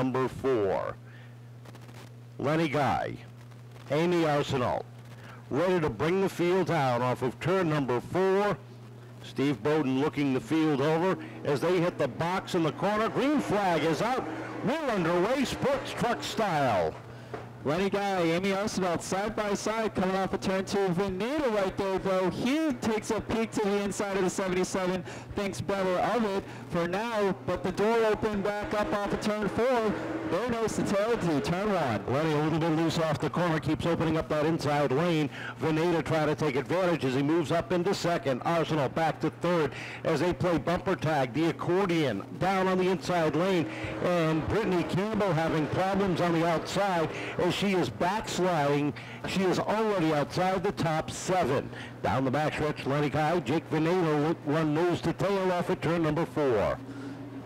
number 4. Lenny Guy, Amy Arsenault, ready to bring the field down off of turn number 4. Steve Bowden looking the field over as they hit the box in the corner. Green flag is out. We're underway, sports truck style. Lenny Guy, Amy Arsenault, side by side, coming off a turn 2. Veneta right there, though. He takes a peek to the inside of the 77, thinks better of it for now, but the door opened back up off of turn 4. There nose to tail to turn 1. Lenny a little bit loose off the corner, keeps opening up that inside lane. Veneta trying to take advantage as he moves up into second. Arsenault back to third as they play bumper tag, the accordion down on the inside lane, and Brittany Campbell having problems on the outside as she is backsliding. She is already outside the top 7. Down the backstretch, Lenny Guy, Jake Veneta run nose to tail off at turn number 4.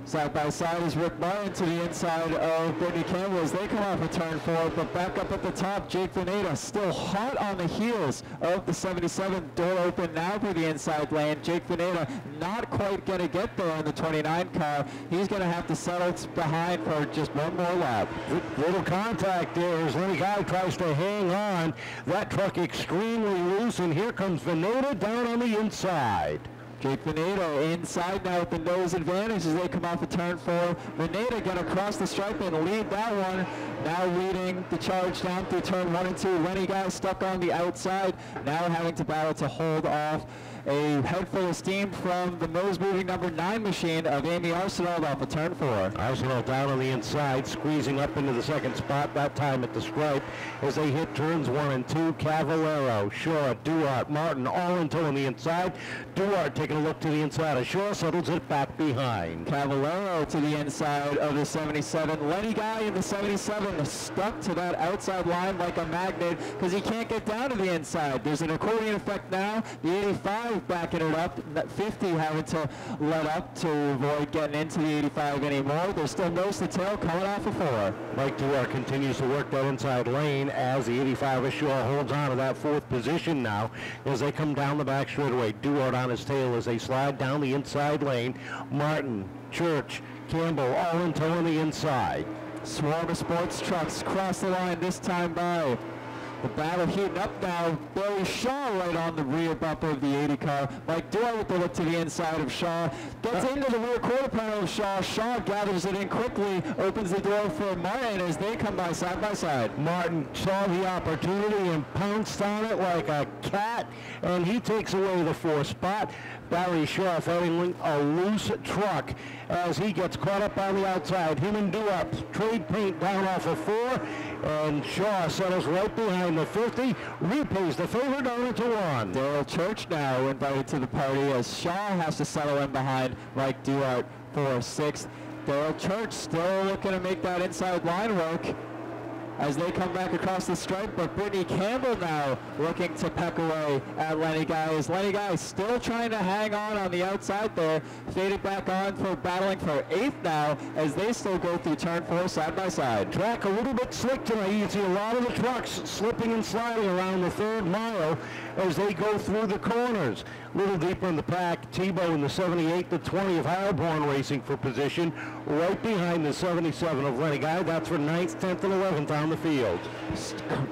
Side by side is Rick Martin to the inside of Brittany Campbell as they come off a turn 4, but back up at the top, Jake Veneta still hot on the heels of the 77. Door open now for the inside lane. Jake Veneta not quite going to get there in the 29 car. He's going to have to settle behind for just one more lap. Little contact there as Lenny Guy tries to hang on. That truck extremely loose, and here comes Veneta down on the inside. Jake Veneta inside now with the nose advantage as they come off a turn 4. Veneta going to cross the stripe and lead that one. Now leading the charge down through turn 1 and 2. Lenny Guy stuck on the outside, now having to battle to hold off a head full of steam from the nose-moving number 9 machine of Amy Arsenault off of turn 4. Arsenault down on the inside, squeezing up into the second spot, that time at the stripe, as they hit turns 1 and 2. Cavallero, Shaw, Duarte, Martin, all in tow on the inside. Duarte taking a look to the inside of Shaw, settles it back behind. Cavallero to the inside of the 77. Lenny Guy in the 77 stuck to that outside line like a magnet because he can't get down to the inside. There's an accordion effect now. The 85 backing it up, 50 having to let up to avoid getting into the 85 anymore. There's still nose to tail coming off of 4. Mike Duarte continues to work that inside lane as the 85 of Shaw holds on to that 4th position now as they come down the back straightaway. Duarte on his tail as they slide down the inside lane. Martin, Church, Campbell all in tow on the inside. Swarm of sports trucks cross the line this time by. The battle heating up now. Barry Shaw right on the rear bumper of the 80 car. Mike Duarte with the look to the inside of Shaw. Gets into the rear quarter panel of Shaw. Shaw gathers it in quickly. Opens the door for Martin as they come by side. Martin saw the opportunity and pounced on it like a cat, and he takes away the 4th spot. Barry Shaw fighting a loose truck as he gets caught up on the outside. Him and Duarte trade paint down off of 4, and Shaw settles right behind the 50, repays the favor down into 1. Daryl Church now invited to the party as Shaw has to settle in behind Mike Duarte for 6th. Daryl Church still looking to make that inside line work as they come back across the stripe, but Brittany Campbell now looking to peck away at Lenny Guy as Lenny Guy still trying to hang on the outside there, faded back on for battling for 8th now as they still go through turn 4 side by side. Track a little bit slick tonight. You can see a lot of the trucks slipping and sliding around the 3rd mile as they go through the corners. A little deeper in the pack, Tebow in the 78, the 20 of Heilbronn racing for position, right behind the 77 of Lenny Guy. That's for 9th, 10th, and 11th on the field.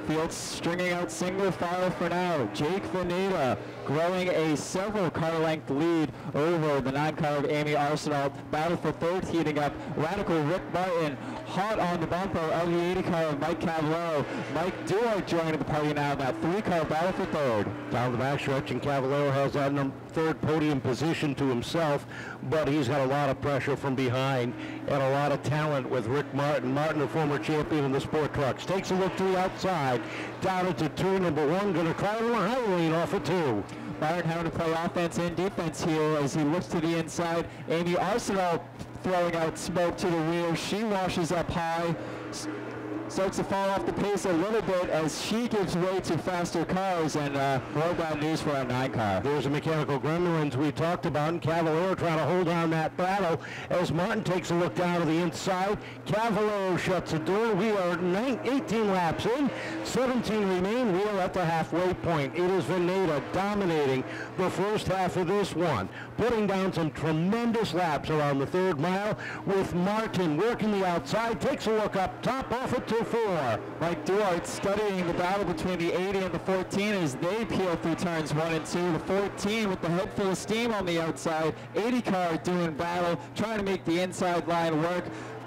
Field stringing out single file for now. Jake Veneta growing a several car length lead over the 9 car of Amy Arsenault. Battle for 3rd heating up. Radical Rick Martin hot on the bumper of the 80 car of Mike Cavallero. Mike Duarte joining the party now. That 3 car battle for 3rd. Down the backstretch, and Cavallero has that 3rd podium position to himself, but he's got a lot of pressure from behind and a lot of talent with Rick Martin. Martin, a former champion in the sport trucks, takes a look to the outside, down into turn number 1, going to try to run a high lane off of 2. Martin having to play offense and defense here as he looks to the inside. Amy Arsenault throwing out smoke to the rear. She washes up high. Starts to fall off the pace a little bit as she gives way to faster cars, and more bad news for our 9 car. There's a mechanical gremlins we talked about, and Cavallero trying to hold on that battle as Martin takes a look down to the inside. Cavallero shuts the door. We are 18 laps in, 17 remain. We are at the halfway point. It is Veneta dominating the first half of this one. putting down some tremendous laps around the third mile, with Martin working the outside, takes a look up top, off at 2-4. Mike Duarte studying the battle between the 80 and the 14 as they peel through turns 1 and 2. The 14 with the head full of steam on the outside. 80 car doing battle, trying to make the inside line work.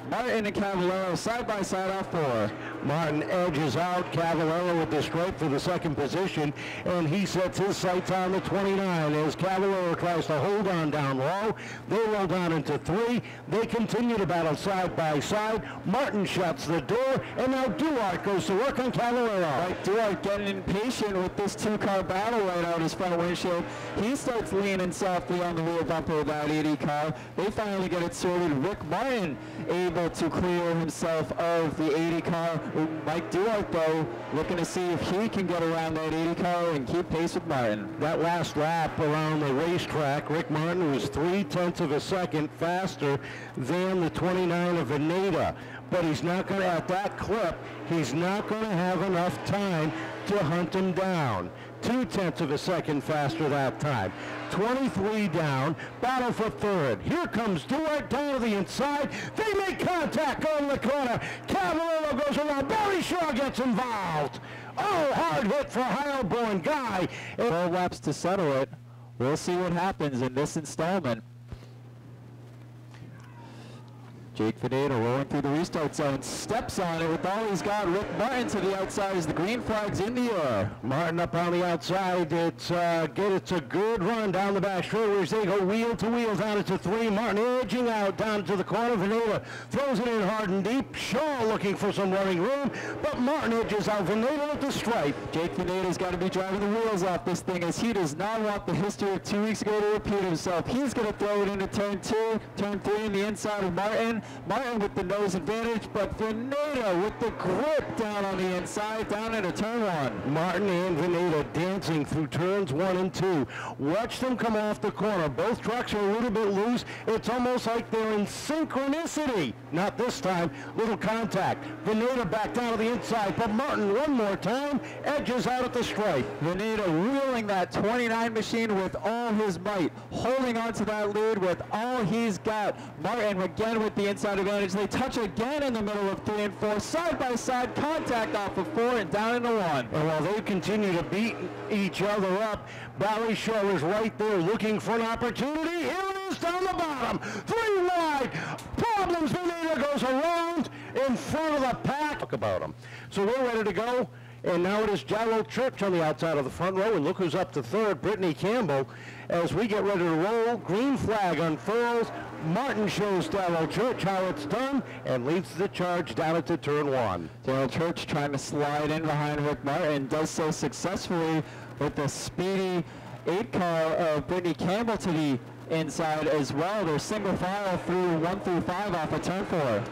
Martin and Cavallero side by side off 4. Martin edges out Cavallero with the stripe for the second position, and he sets his sights on the 29 as Cavallero tries to hold on down low. They roll down into 3. They continue to battle side by side. Martin shuts the door, and now Duarte goes to work on Cavallero. Right, Duarte getting impatient with this 2-car battle right out his front windshield. He starts leaning softly on the rear bumper of that 80 car. They finally get it sorted. Rick Martin able to clear himself of the 80 car. Mike Duarte, though, looking to see if he can get around that 80 car and keep pace with Martin. That last lap around the racetrack, Rick Martin was 0.3 of a second faster than the 29 of Veneta. But he's not going to, at that clip, he's not going to have enough time to hunt him down. 0.2 of a second faster that time. 23 down, battle for third. Here comes Duarte down to the inside. They make contact on the corner. Cavallero goes around. Barry Shaw gets involved. Oh, hard hit for Heilborn Guy. 12 laps to settle it. We'll see what happens in this installment. Jake Veneta rolling through the restart zone, steps on it with all he's got. Rick Martin to the outside as the green flag's in the air. Martin up on the outside. It's a good run down the back straight. They go wheel to wheel down into 3. Martin edging out down to the corner. Veneta throws it in hard and deep. Shaw looking for some running room, but Martin edges out Veneta at the stripe. Jake Veneta's got to be driving the wheels off this thing as he does not want the history of 2 weeks ago to repeat himself. He's going to throw it into turn 2, turn 3 in the inside of Martin. Martin with the nose advantage, but Veneta with the grip down on the inside, down into turn 1. Martin and Veneta dancing through turns 1 and 2. Watch them come off the corner. Both trucks are a little bit loose. It's almost like they're in synchronicity. Not this time. Little contact. Veneta back down to the inside, but Martin one more time edges out at the stripe. Veneta wheeling that 29 machine with all his might, holding on to that lead with all he's got. Martin again with the inside advantage. They touch again in the middle of 3 and 4. Side by side contact off of 4 and down into 1. And while they continue to beat each other up, Barry Shaw is right there looking for an opportunity. Here it is down the bottom. 3 wide. Problems. Veneta goes around in front of the pack. Talk about them. So we're ready to go. And now it is Gerald Church on the outside of the front row. And look who's up to third, Brittany Campbell. As we get ready to roll, green flag unfurls. Martin shows Gerald Church how it's done and leads the charge down into turn 1. Gerald Church trying to slide in behind Rick Martin, does so successfully with the speedy 8 car of Brittany Campbell to the inside as well. They're single file through 1 through 5 off of turn 4.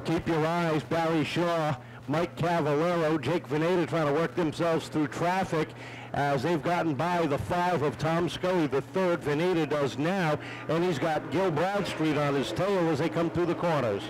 Keep your eyes, Barry Shaw, Mike Cavallero, Jake Veneta trying to work themselves through traffic as they've gotten by the 5 of Tom Scully, the 3rd. Veneta does now, and he's got Gil Bradstreet on his tail as they come through the corners.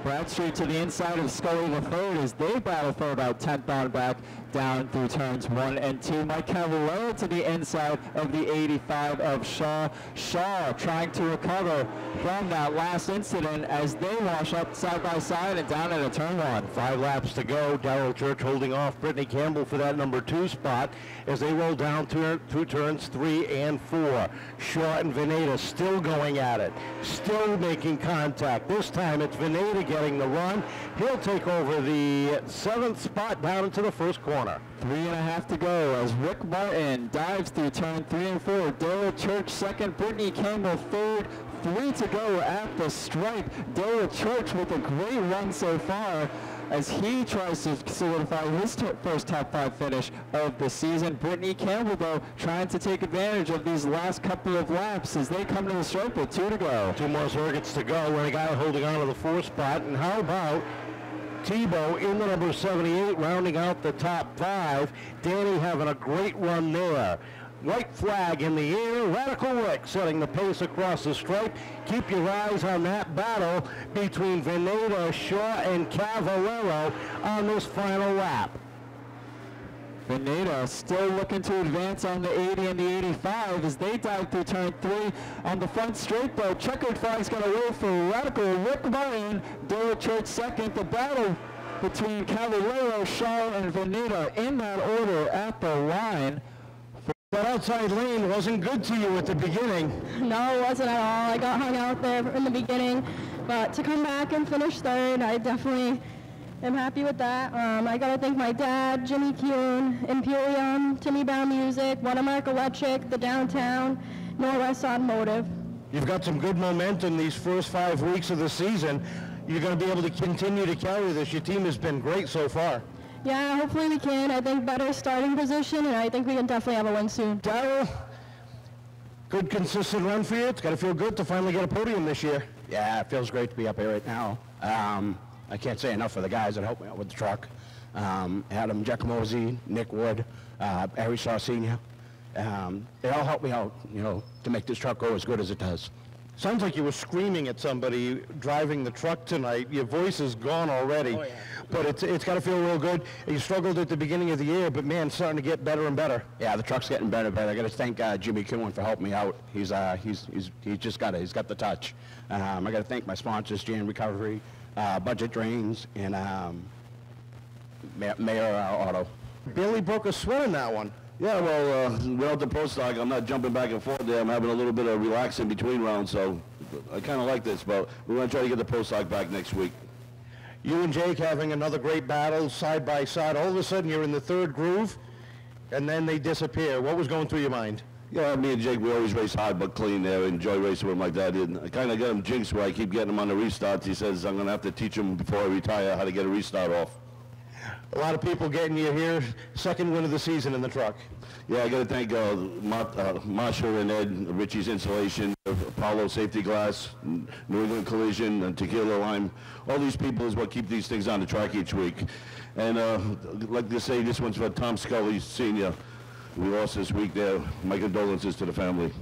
Bradstreet to the inside of Scully the 3rd as they battle for about 10th on back down through turns 1 and 2. Mike Cavallero to the inside of the 85 of Shaw. Shaw trying to recover from that last incident as they wash up side by side and down into turn 1. 5 laps to go. Darrell Church holding off Brittany Campbell for that number 2 spot as they roll down through turns 3 and 4. Shaw and Veneta still going at it, still making contact. This time it's Veneta getting the run. He'll take over the 7th spot down into the first corner. 3.5 to go as Rick Martin dives through turn 3 and 4. Darrell Church 2nd, Brittany Campbell 3rd. 3 to go at the stripe. Darrell Church with a great run so far as he tries to solidify his first top 5 finish of the season. Brittany Campbell, though, trying to take advantage of these last couple of laps as they come to the stripe with 2 to go. 2 more circuits to go. We're a guy holding on to the 4th spot. And how about Tebow in the number 78, rounding out the top 5. Danny having a great run there. White flag in the air. Radical Rick setting the pace across the stripe. Keep your eyes on that battle between Veneta, Shaw, and Cavallero on this final lap. Veneta still looking to advance on the 80 and the 85 as they dive through turn 3 on the front straight, though. Checkered flag's going to wait for Radical Rick Martin. Dale Church second. The battle between Caballero, Shaw, and Veneta in that order at the line. That outside lane wasn't good to you at the beginning. No, it wasn't at all. I got hung out there in the beginning, but to come back and finish third, I definitely am happy with that. I got to thank my dad, Jimmy Kuhn, Imperium, Timmy Brown Music, Watermark Electric, the Downtown, Northwest Automotive. You've got some good momentum these first 5 weeks of the season. You're going to be able to continue to carry this. Your team has been great so far. Yeah, hopefully we can. I think better starting position, and I think we can definitely have a win soon. Darryl, good consistent run for you. It's got to feel good to finally get a podium this year. Yeah, it feels great to be up here right now. I can't say enough for the guys that helped me out with the truck. Adam Giacomosi, Nick Wood, Harry Shaw Sr. They all helped me out, you know, to make this truck go as good as it does. Sounds like you were screaming at somebody driving the truck tonight. Your voice is gone already. Oh, yeah. But it's got to feel real good. You struggled at the beginning of the year, but man, starting to get better and better. Yeah, the truck's getting better and better. I got to thank Jimmy Kuhn for helping me out. He's got the touch. I got to thank my sponsors, Jan Recovery, Budget Drains, and Mayor Auto. Billy broke a sweat in that one. Yeah, well, without the post stock, I'm not jumping back and forth there. I'm having a little bit of relaxing between rounds, so I kind of like this, but we're going to try to get the post stock back next week. You and Jake having another great battle side by side. All of a sudden, you're in the third groove, and then they disappear. What was going through your mind? Yeah, me and Jake, we always race hard but clean there. Enjoy racing with him like that. And I kind of got him jinxed where I keep getting him on the restarts. He says I'm going to have to teach him before I retire how to get a restart off. A lot of people getting you here. Second win of the season in the truck. Yeah, I got to thank Marshall and Ed, Richie's Insulation, Apollo Safety Glass, New England Collision, and Tequila Lime. All these people is what keep these things on the track each week. And I'd like to say this one's for Tom Scully Sr. We lost this week there. My condolences to the family.